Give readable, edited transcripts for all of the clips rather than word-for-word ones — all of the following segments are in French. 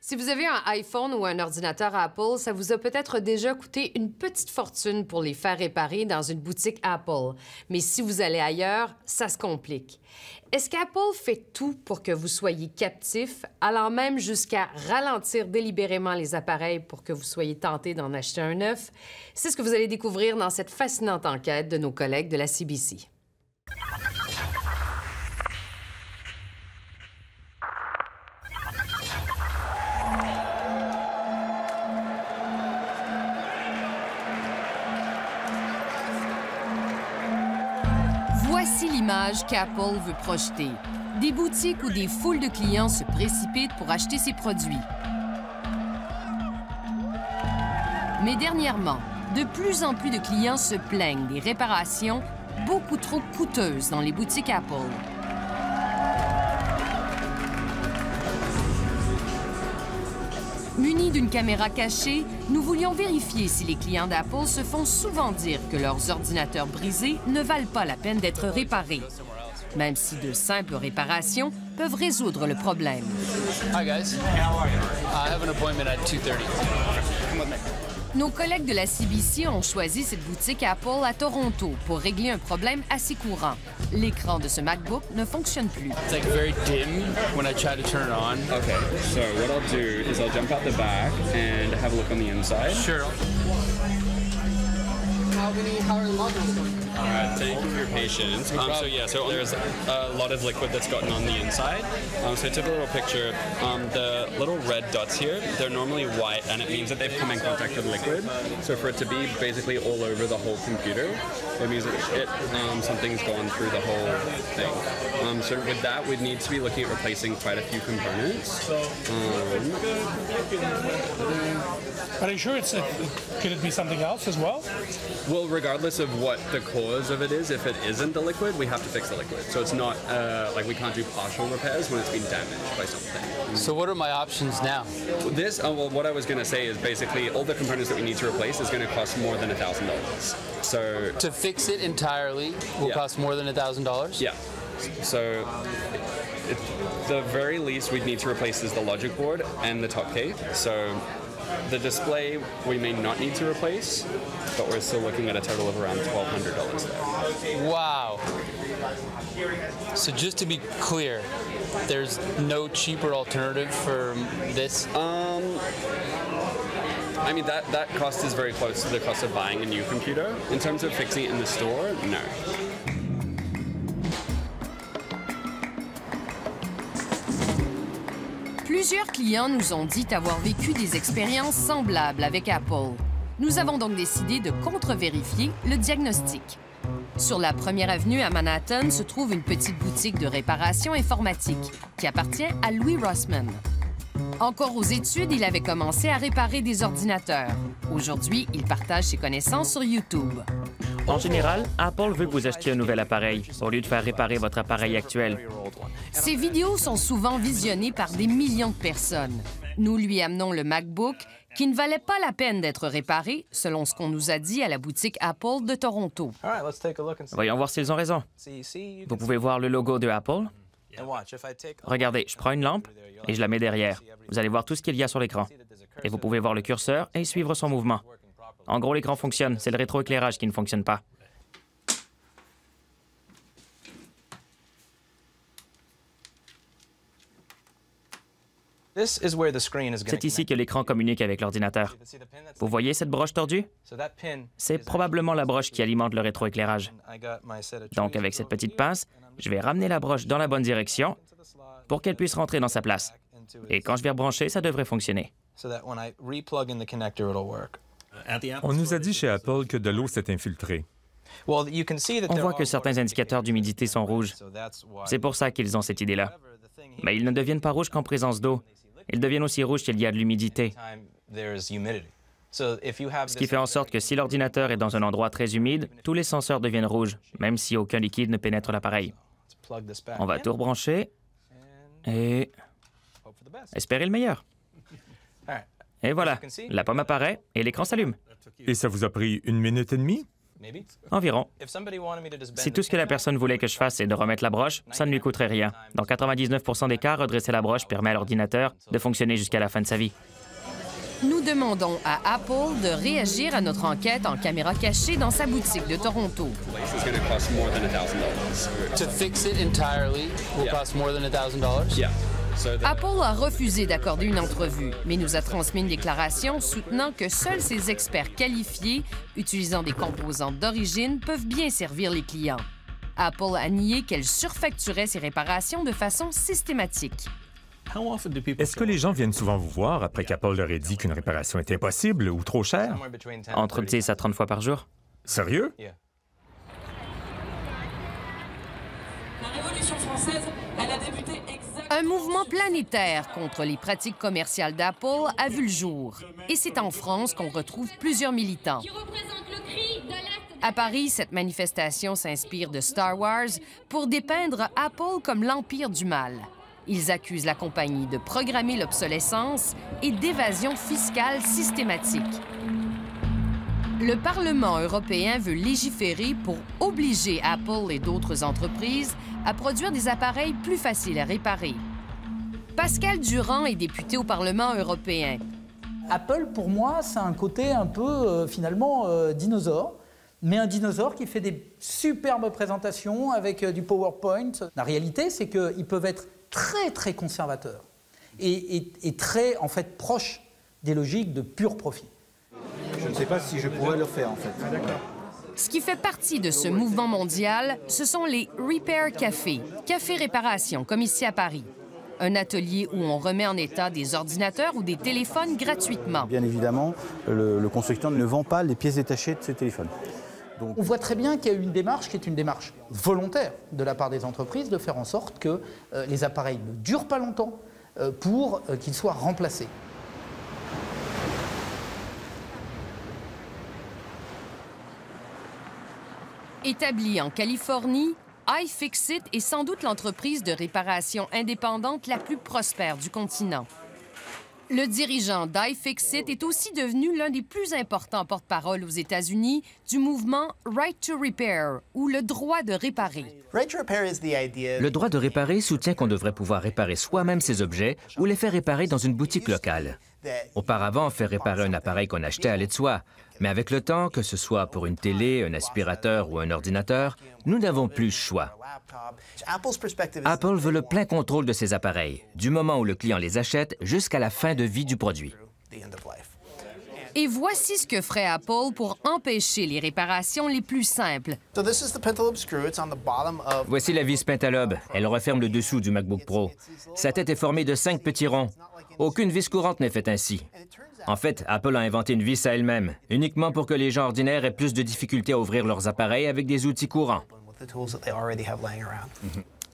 Si vous avez un iPhone ou un ordinateur Apple, ça vous a peut-être déjà coûté une petite fortune pour les faire réparer dans une boutique Apple. Mais si vous allez ailleurs, ça se complique. Est-ce qu'Apple fait tout pour que vous soyez captif, allant même jusqu'à ralentir délibérément les appareils pour que vous soyez tenté d'en acheter un neuf? C'est ce que vous allez découvrir dans cette fascinante enquête de nos collègues de la CBC. Voici l'image qu'Apple veut projeter. Des boutiques où des foules de clients se précipitent pour acheter ses produits. Mais dernièrement, de plus en plus de clients se plaignent des réparations beaucoup trop coûteuses dans les boutiques Apple. Munis d'une caméra cachée, nous voulions vérifier si les clients d'Apple se font souvent dire que leurs ordinateurs brisés ne valent pas la peine d'être réparés, même si de simples réparations peuvent résoudre le problème. Hi guys. How are you? I have an appointment at 2:30. Come with me. Nos collègues de la CBC ont choisi cette boutique Apple à Toronto pour régler un problème assez courant. L'écran de ce MacBook ne fonctionne plus. It's like very dim when I try to turn it on. Okay, so what I'll do is I'll jump out the back and have a look on the inside. Sure. How are the modules going? All right, thank you for your patience. So there's a lot of liquid that's gotten on the inside. So I took a little picture. The little red dots here, they're normally white, and it means that they've come in contact with liquid. So for it to be basically all over the whole computer, it means that something's gone through the whole thing. So with that, we'd need to be looking at replacing quite a few components. Are you sure could it be something else as well? Well, regardless of what the cause of it is, if it isn't the liquid, we have to fix the liquid. So it's not like we can't do partial repairs when it's been damaged by something. So what are my options now? Well, what I was going to say is basically all the components that we need to replace is going to cost more than $1,000. So To fix it entirely will cost more than $1,000? yeah. So the very least we'd need to replace is the logic board and the top key. So the display we may not need to replace, but we're still looking at a total of around $1,200 there. Wow. So just to be clear, there's no cheaper alternative for this? I mean, that cost is very close to the cost of buying a new computer. In terms of fixing it in the store, no. Plusieurs clients nous ont dit avoir vécu des expériences semblables avec Apple. Nous avons donc décidé de contre-vérifier le diagnostic. Sur la première avenue à Manhattan se trouve une petite boutique de réparation informatique qui appartient à Louis Rossman. Encore aux études, il avait commencé à réparer des ordinateurs. Aujourd'hui, il partage ses connaissances sur YouTube. En général, Apple veut que vous achetiez un nouvel appareil au lieu de faire réparer votre appareil actuel. Ces vidéos sont souvent visionnées par des millions de personnes. Nous lui amenons le MacBook qui ne valait pas la peine d'être réparé, selon ce qu'on nous a dit à la boutique Apple de Toronto. Voyons voir s'ils ont raison. Vous pouvez voir le logo de Apple. Regardez, je prends une lampe et je la mets derrière. Vous allez voir tout ce qu'il y a sur l'écran. Et vous pouvez voir le curseur et suivre son mouvement. En gros, l'écran fonctionne. C'est le rétroéclairage qui ne fonctionne pas. C'est ici que l'écran communique avec l'ordinateur. Vous voyez cette broche tordue? C'est probablement la broche qui alimente le rétroéclairage. Donc, avec cette petite pince, je vais ramener la broche dans la bonne direction pour qu'elle puisse rentrer dans sa place. Et quand je vais rebrancher, ça devrait fonctionner. On nous a dit chez Apple que de l'eau s'est infiltrée. On voit que certains indicateurs d'humidité sont rouges. C'est pour ça qu'ils ont cette idée-là. Mais ils ne deviennent pas rouges qu'en présence d'eau. Ils deviennent aussi rouges s'il y a de l'humidité. Ce qui fait en sorte que si l'ordinateur est dans un endroit très humide, tous les senseurs deviennent rouges, même si aucun liquide ne pénètre l'appareil. On va tout rebrancher et espérer le meilleur. Et voilà, la pomme apparaît et l'écran s'allume. Et ça vous a pris 1 minute et demie? Environ. Si tout ce que la personne voulait que je fasse, c'est de remettre la broche, ça ne lui coûterait rien. Dans 99 des cas, redresser la broche permet à l'ordinateur de fonctionner jusqu'à la fin de sa vie. Nous demandons à Apple de réagir à notre enquête en caméra cachée dans sa boutique de Toronto. It's going to cost more than $1,000. To fix it entirely will cost more than $1,000? Yeah. Apple a refusé d'accorder une entrevue, mais nous a transmis une déclaration soutenant que seuls ces experts qualifiés, utilisant des composantes d'origine, peuvent bien servir les clients. Apple a nié qu'elle surfacturait ses réparations de façon systématique. Est-ce que les gens viennent souvent vous voir après qu'Apple leur ait dit qu'une réparation était impossible ou trop chère? Entre 10 à 30 fois par jour. Sérieux? La Révolution française, elle a débuté exactement... Un mouvement planétaire contre les pratiques commerciales d'Apple a vu le jour. Et c'est en France qu'on retrouve plusieurs militants. À Paris, cette manifestation s'inspire de Star Wars pour dépeindre Apple comme l'empire du mal. Ils accusent la compagnie de programmer l'obsolescence et d'évasion fiscale systématique. Le Parlement européen veut légiférer pour obliger Apple et d'autres entreprises à produire des appareils plus faciles à réparer. Pascal Durand est député au Parlement européen. Apple, pour moi, c'est un côté un peu, finalement, dinosaure, mais un dinosaure qui fait des superbes présentations avec du PowerPoint. La réalité, c'est qu'ils peuvent être très, très conservateurs et très, en fait, proches des logiques de pur profit. Je ne sais pas si je pourrais le faire, en fait. Ce qui fait partie de ce mouvement mondial, ce sont les Repair Cafés, cafés réparation, comme ici à Paris. Un atelier où on remet en état des ordinateurs ou des téléphones gratuitement. Bien évidemment, le constructeur ne vend pas les pièces détachées de ces téléphones. Donc... On voit très bien qu'il y a une démarche qui est une démarche volontaire de la part des entreprises de faire en sorte que les appareils ne durent pas longtemps pour qu'ils soient remplacés. Établie en Californie, iFixit est sans doute l'entreprise de réparation indépendante la plus prospère du continent. Le dirigeant d'iFixit est aussi devenu l'un des plus importants porte-parole aux États-Unis du mouvement Right to Repair, ou le droit de réparer. Le droit de réparer soutient qu'on devrait pouvoir réparer soi-même ses objets ou les faire réparer dans une boutique locale. Auparavant, faire réparer un appareil qu'on achetait allait de soi. Mais avec le temps, que ce soit pour une télé, un aspirateur ou un ordinateur, nous n'avons plus le choix. Apple veut le plein contrôle de ses appareils, du moment où le client les achète jusqu'à la fin de vie du produit. Et voici ce que ferait Apple pour empêcher les réparations les plus simples. Voici la vis pentalobe. Elle referme le dessous du MacBook Pro. Sa tête est formée de 5 petits ronds. Aucune vis courante n'est faite ainsi. En fait, Apple a inventé une vis à elle-même, uniquement pour que les gens ordinaires aient plus de difficultés à ouvrir leurs appareils avec des outils courants.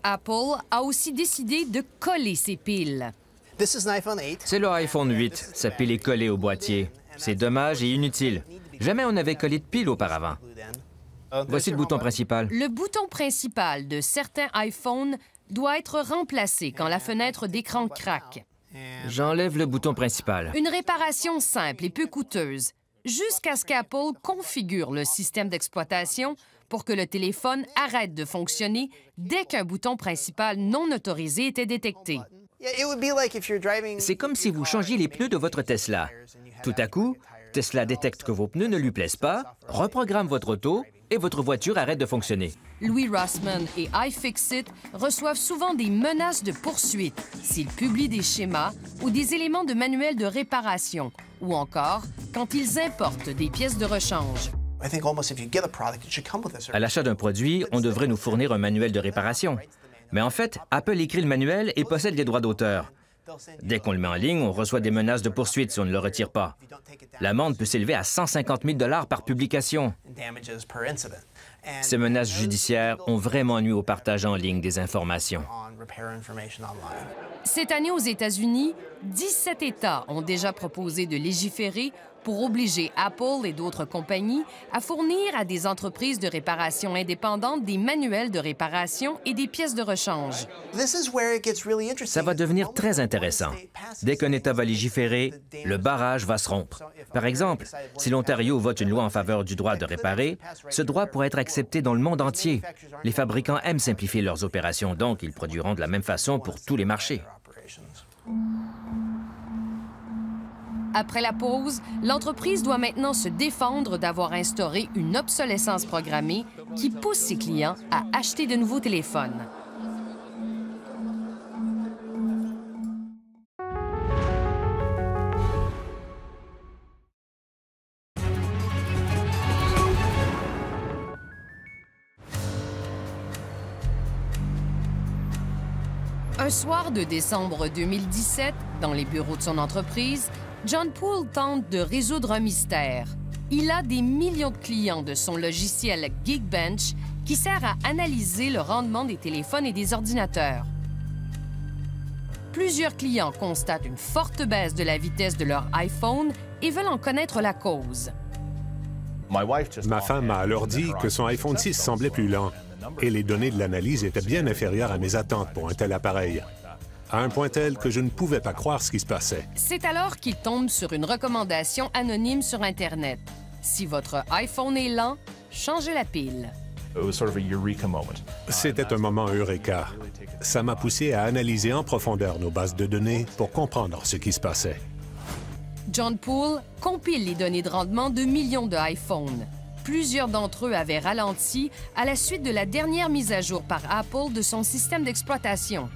Apple a aussi décidé de coller ses piles. C'est le iPhone 8. Sa pile est collée au boîtier. C'est dommage et inutile. Jamais on n'avait collé de pile auparavant. Voici le bouton principal. Le bouton principal de certains iPhones doit être remplacé quand la fenêtre d'écran craque. J'enlève le bouton principal. Une réparation simple et peu coûteuse, jusqu'à ce qu'Apple configure le système d'exploitation pour que le téléphone arrête de fonctionner dès qu'un bouton principal non autorisé était détecté. C'est comme si vous changiez les pneus de votre Tesla. Tout à coup, Tesla détecte que vos pneus ne lui plaisent pas, reprogramme votre auto et votre voiture arrête de fonctionner. Louis Rossmann et iFixit reçoivent souvent des menaces de poursuite s'ils publient des schémas ou des éléments de manuels de réparation, ou encore quand ils importent des pièces de rechange. À l'achat d'un produit, on devrait nous fournir un manuel de réparation. Mais en fait, Apple écrit le manuel et possède les droits d'auteur. Dès qu'on le met en ligne, on reçoit des menaces de poursuite si on ne le retire pas. L'amende peut s'élever à 150 000 $ par publication. Ces menaces judiciaires ont vraiment nuit au partage en ligne des informations. Cette année, aux États-Unis, 17 États ont déjà proposé de légiférer pour obliger Apple et d'autres compagnies à fournir à des entreprises de réparation indépendantes des manuels de réparation et des pièces de rechange. Ça va devenir très intéressant. Dès qu'un État va légiférer, le barrage va se rompre. Par exemple, si l'Ontario vote une loi en faveur du droit de réparer, ce droit pourrait être accepté dans le monde entier. Les fabricants aiment simplifier leurs opérations, donc ils produiront de la même façon pour tous les marchés. Après la pause, l'entreprise doit maintenant se défendre d'avoir instauré une obsolescence programmée qui pousse ses clients à acheter de nouveaux téléphones. Un soir de décembre 2017, dans les bureaux de son entreprise, John Poole tente de résoudre un mystère. Il a des millions de clients de son logiciel Geekbench qui sert à analyser le rendement des téléphones et des ordinateurs. Plusieurs clients constatent une forte baisse de la vitesse de leur iPhone et veulent en connaître la cause. Ma femme m'a alors dit que son iPhone 6 semblait plus lent et les données de l'analyse étaient bien inférieures à mes attentes pour un tel appareil, à un point tel que je ne pouvais pas croire ce qui se passait. C'est alors qu'il tombe sur une recommandation anonyme sur Internet. Si votre iPhone est lent, changez la pile. C'était un moment eureka. Ça m'a poussé à analyser en profondeur nos bases de données pour comprendre ce qui se passait. John Poole compile les données de rendement de millions de iPhones. Plusieurs d'entre eux avaient ralenti à la suite de la dernière mise à jour par Apple de son système d'exploitation.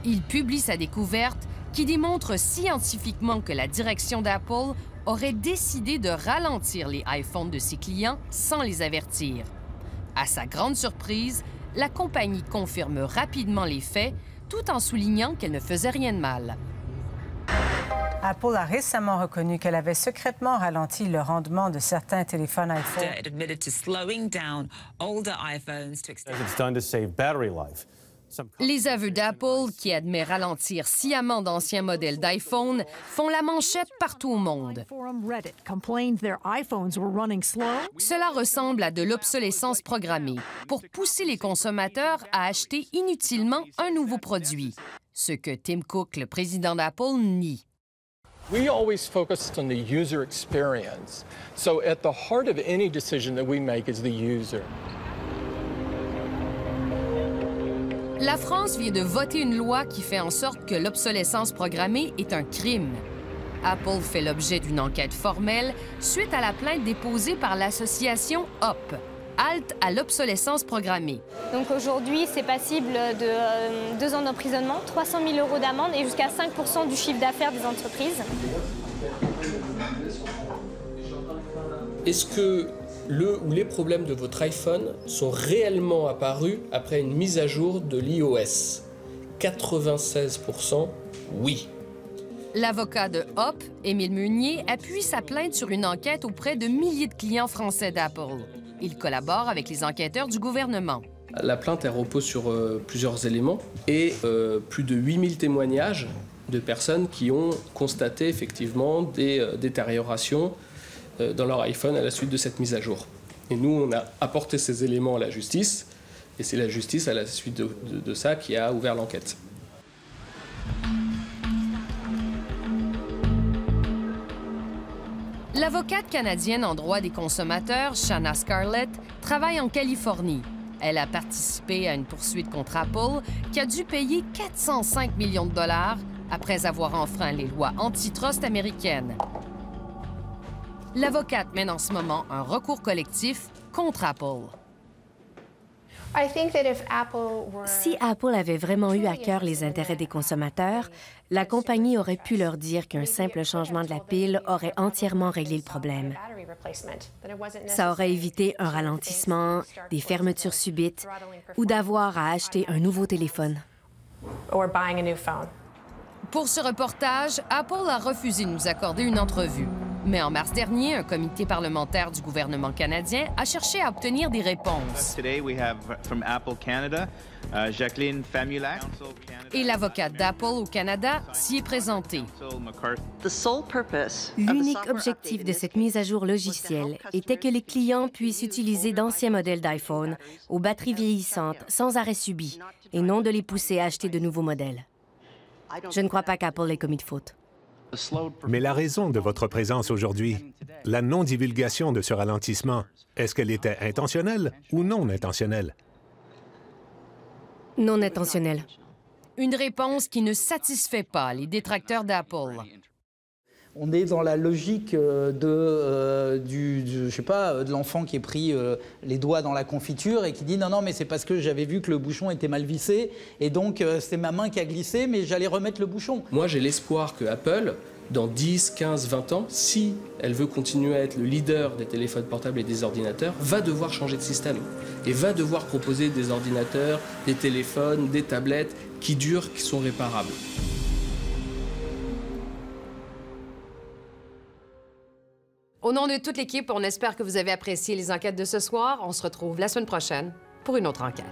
Il publie sa découverte qui démontre scientifiquement que la direction d'Apple aurait décidé de ralentir les iPhones de ses clients sans les avertir. À sa grande surprise, la compagnie confirme rapidement les faits, tout en soulignant qu'elle ne faisait rien de mal. Apple a récemment reconnu qu'elle avait secrètement ralenti le rendement de certains téléphones iPhone. Les aveux d'Apple, qui admet ralentir sciemment d'anciens modèles d'iPhone, font la manchette partout au monde. Cela ressemble à de l'obsolescence programmée, pour pousser les consommateurs à acheter inutilement un nouveau produit, ce que Tim Cook, le président d'Apple, nie. We always focus on the user experience. So at the heart of any decision that we make is the user. La France vient de voter une loi qui fait en sorte que l'obsolescence programmée est un crime. Apple fait l'objet d'une enquête formelle suite à la plainte déposée par l'association HOP, Halte à l'obsolescence programmée. Donc aujourd'hui, c'est passible de 2 ans d'emprisonnement, 300 000 € d'amende et jusqu'à 5% du chiffre d'affaires des entreprises. Est-ce que le ou les problèmes de votre iPhone sont réellement apparus après une mise à jour de l'iOS? 96% oui. L'avocat de HOP, Émile Meunier, appuie sa plainte sur une enquête auprès de milliers de clients français d'Apple. Il collabore avec les enquêteurs du gouvernement. La plainte, elle repose sur plusieurs éléments et plus de 8000 témoignages de personnes qui ont constaté effectivement des détériorations dans leur iPhone à la suite de cette mise à jour. Et nous, on a apporté ces éléments à la justice et c'est la justice, à la suite de ça, qui a ouvert l'enquête. L'avocate canadienne en droit des consommateurs, Shanna Scarlett, travaille en Californie. Elle a participé à une poursuite contre Apple qui a dû payer 405 millions de dollars après avoir enfreint les lois antitrust américaines. L'avocate mène en ce moment un recours collectif contre Apple. Si Apple avait vraiment eu à cœur les intérêts des consommateurs, la compagnie aurait pu leur dire qu'un simple changement de la pile aurait entièrement réglé le problème. Ça aurait évité un ralentissement, des fermetures subites ou d'avoir à acheter un nouveau téléphone. Pour ce reportage, Apple a refusé de nous accorder une entrevue. Mais en mars dernier, un comité parlementaire du gouvernement canadien a cherché à obtenir des réponses. Et l'avocate d'Apple au Canada s'y est présentée. L'unique objectif de cette mise à jour logicielle était que les clients puissent utiliser d'anciens modèles d'iPhone aux batteries vieillissantes sans arrêt subi et non de les pousser à acheter de nouveaux modèles. Je ne crois pas qu'Apple ait commis de faute. Mais la raison de votre présence aujourd'hui, la non-divulgation de ce ralentissement, est-ce qu'elle était intentionnelle ou non intentionnelle? Non intentionnelle. Une réponse qui ne satisfait pas les détracteurs d'Apple. On est dans la logique de l'enfant qui est pris les doigts dans la confiture et qui dit non, mais c'est parce que j'avais vu que le bouchon était mal vissé et donc c'est ma main qui a glissé, mais j'allais remettre le bouchon. Moi, j'ai l'espoir que Apple, dans 10, 15, 20 ans, si elle veut continuer à être le leader des téléphones portables et des ordinateurs, va devoir changer de système et va devoir proposer des ordinateurs, des téléphones, des tablettes qui durent, qui sont réparables. Au nom de toute l'équipe, on espère que vous avez apprécié les enquêtes de ce soir. On se retrouve la semaine prochaine pour une autre enquête.